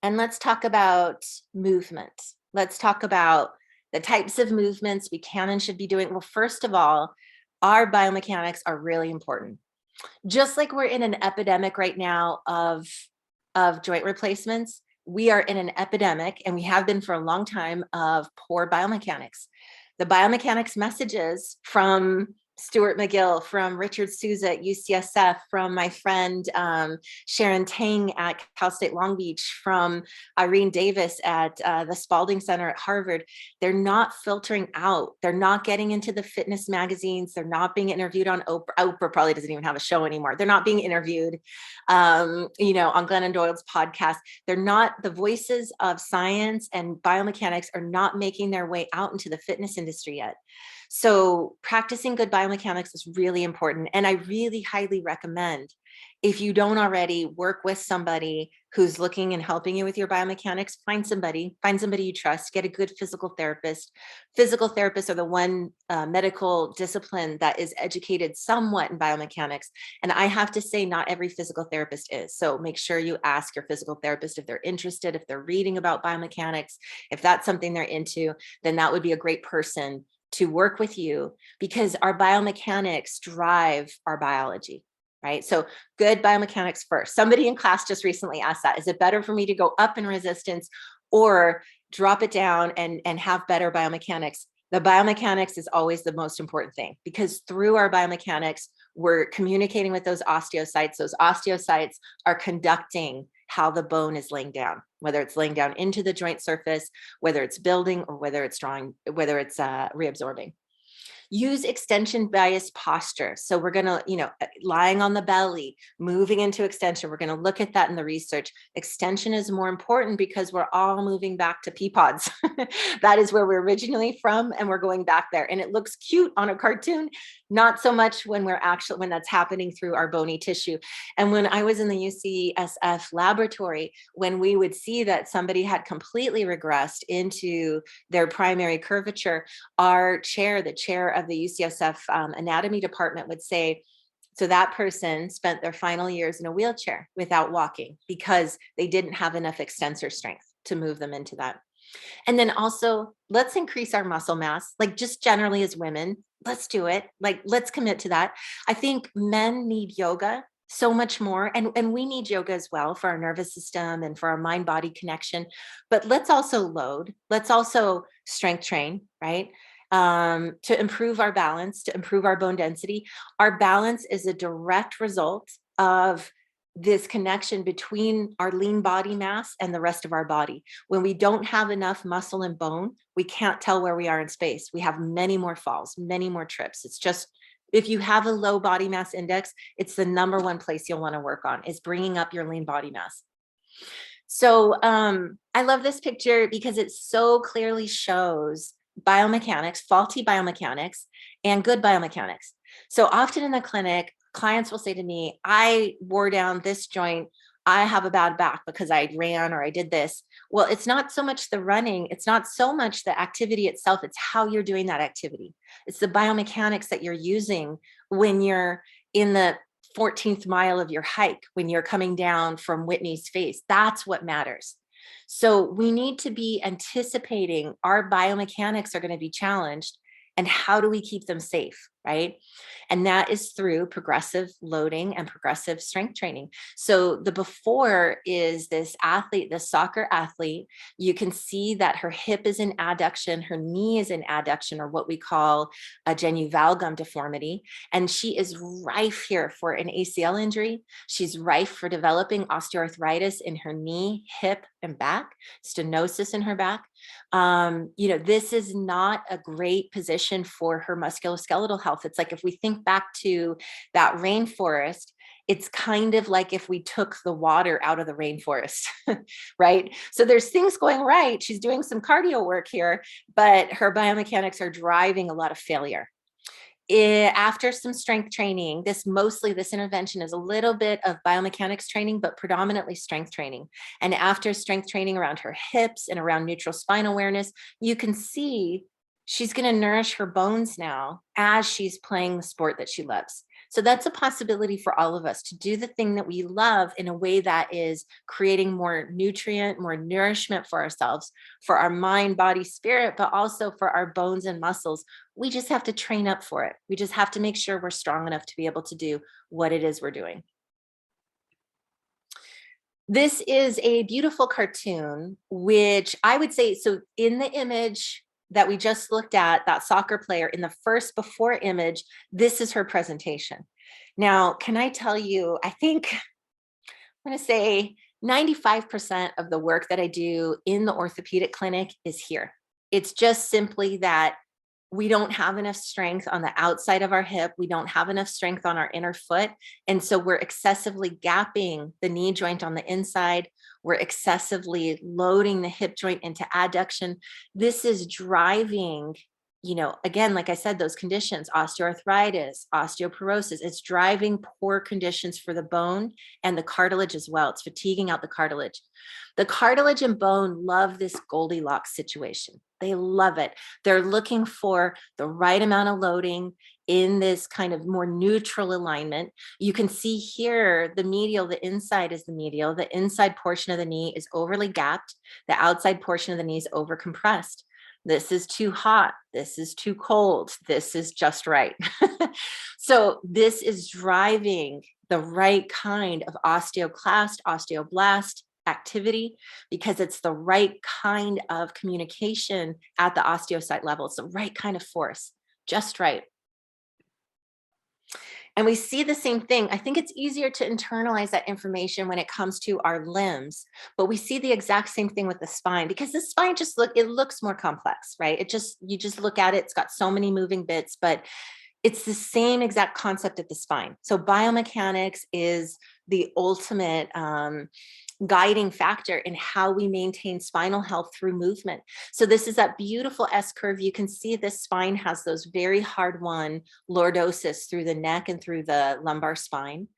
And let's talk about movement. Let's talk about the types of movements we can and should be doing. Well, first of all, our biomechanics are really important. Just like we're in an epidemic right now of joint replacements, we are in an epidemic, and we have been for a long time, of poor biomechanics. The biomechanics messages from Stuart McGill, from Richard Souza at UCSF, from my friend Sharon Tang at Cal State Long Beach, from Irene Davis at the Spalding Center at Harvard, they're not filtering out. They're not getting into the fitness magazines. They're not being interviewed on Oprah. Oprah probably doesn't even have a show anymore. They're not being interviewed, on Glennon Doyle's podcast. They're not, the voices of science and biomechanics are not making their way out into the fitness industry yet. So practicing good biomechanics is really important. And I really highly recommend, if you don't already work with somebody who's looking and helping you with your biomechanics, find somebody you trust, get a good physical therapist. Physical therapists are the one medical discipline that is educated somewhat in biomechanics. And I have to say, not every physical therapist is. So make sure you ask your physical therapist if they're interested, if they're reading about biomechanics. If that's something they're into, then that would be a great person to work with you, because our biomechanics drive our biology, right? So good biomechanics first. Somebody in class just recently asked that, is it better for me to go up in resistance or drop it down and have better biomechanics? The biomechanics is always the most important thing, because through our biomechanics, we're communicating with those osteocytes. Those osteocytes are conducting how the bone is laying down, whether it's laying down into the joint surface, whether it's building, or whether it's reabsorbing. Use extension bias posture. So we're going to, lying on the belly, moving into extension. We're going to look at that in the research. Extension is more important because we're all moving back to pea pods. That is where we're originally from, and we're going back there. And it looks cute on a cartoon, not so much when that's happening through our bony tissue. And when I was in the UCSF laboratory, when we would see that somebody had completely regressed into their primary curvature, our chair, the chair of the UCSF anatomy department, would say, so that person spent their final years in a wheelchair without walking because they didn't have enough extensor strength to move them into that. And then also, let's increase our muscle mass, like just generally as women, let's do it. Like, let's commit to that. I think men need yoga so much more. And we need yoga as well for our nervous system and for our mind-body connection. But let's also load. Let's also strength train, right? To improve our balance, to improve our bone density. Our balance is a direct result of this connection between our lean body mass and the rest of our body. When we don't have enough muscle and bone, we can't tell where we are in space. We have many more falls, many more trips. It's just, if you have a low body mass index, it's the number one place you'll want to work on, is bringing up your lean body mass. So I love this picture because it so clearly shows biomechanics, faulty biomechanics, and good biomechanics. So often in the clinic, clients will say to me, I wore down this joint. I have a bad back because I ran or I did this. Well, it's not so much the running. It's not so much the activity itself. It's how you're doing that activity. It's the biomechanics that you're using when you're in the 14th mile of your hike, when you're coming down from Whitney's Face. That's what matters. So we need to be anticipating our biomechanics are going to be challenged, and how do we keep them safe, right? And that is through progressive loading and progressive strength training. So the before is this athlete, this soccer athlete. You can see that her hip is in adduction, her knee is in adduction, or what we call a genuvalgum deformity. And she is rife here for an ACL injury. She's rife for developing osteoarthritis in her knee, hip, and back, stenosis in her back. This is not a great position for her musculoskeletal health. It's like, if we think back to that rainforest, it's kind of like if we took the water out of the rainforest, right? So there's things going right. She's doing some cardio work here, but her biomechanics are driving a lot of failure. After some strength training, this intervention is a little bit of biomechanics training, but predominantly strength training. And after strength training around her hips and around neutral spine awareness, you can see she's going to nourish her bones now as she's playing the sport that she loves. So that's a possibility for all of us to do the thing that we love in a way that is creating more nutrient, more nourishment for ourselves, for our mind, body, spirit, but also for our bones and muscles. We just have to train up for it. We just have to make sure we're strong enough to be able to do what it is we're doing. This is a beautiful cartoon, which I would say, so in the image that we just looked at, that soccer player in the first before image, this is her presentation. Now, can I tell you, I think I'm going to say 95% of the work that I do in the orthopedic clinic is here. It's just simply that we don't have enough strength on the outside of our hip. We don't have enough strength on our inner foot. And so we're excessively gapping the knee joint on the inside. We're excessively loading the hip joint into adduction. This is driving, again, like I said, those conditions, osteoarthritis, osteoporosis, it's driving poor conditions for the bone and the cartilage as well. It's fatiguing out the cartilage. The cartilage and bone love this Goldilocks situation. They love it. They're looking for the right amount of loading in this kind of more neutral alignment. You can see here the medial, the inside is the medial. The inside portion of the knee is overly gapped. The outside portion of the knee is overcompressed. This is too hot. This is too cold. This is just right. So this is driving the right kind of osteoclast, osteoblast activity, because it's the right kind of communication at the osteocyte level. It's the right kind of force, just right. And we see the same thing. I think it's easier to internalize that information when it comes to our limbs, but we see the exact same thing with the spine, because the spine it looks more complex, right? You just look at it, it's got so many moving bits, but it's the same exact concept at the spine. So biomechanics is the ultimate guiding factor in how we maintain spinal health through movement. So this is that beautiful S curve. You can see this spine has those very hard won lordosis through the neck and through the lumbar spine.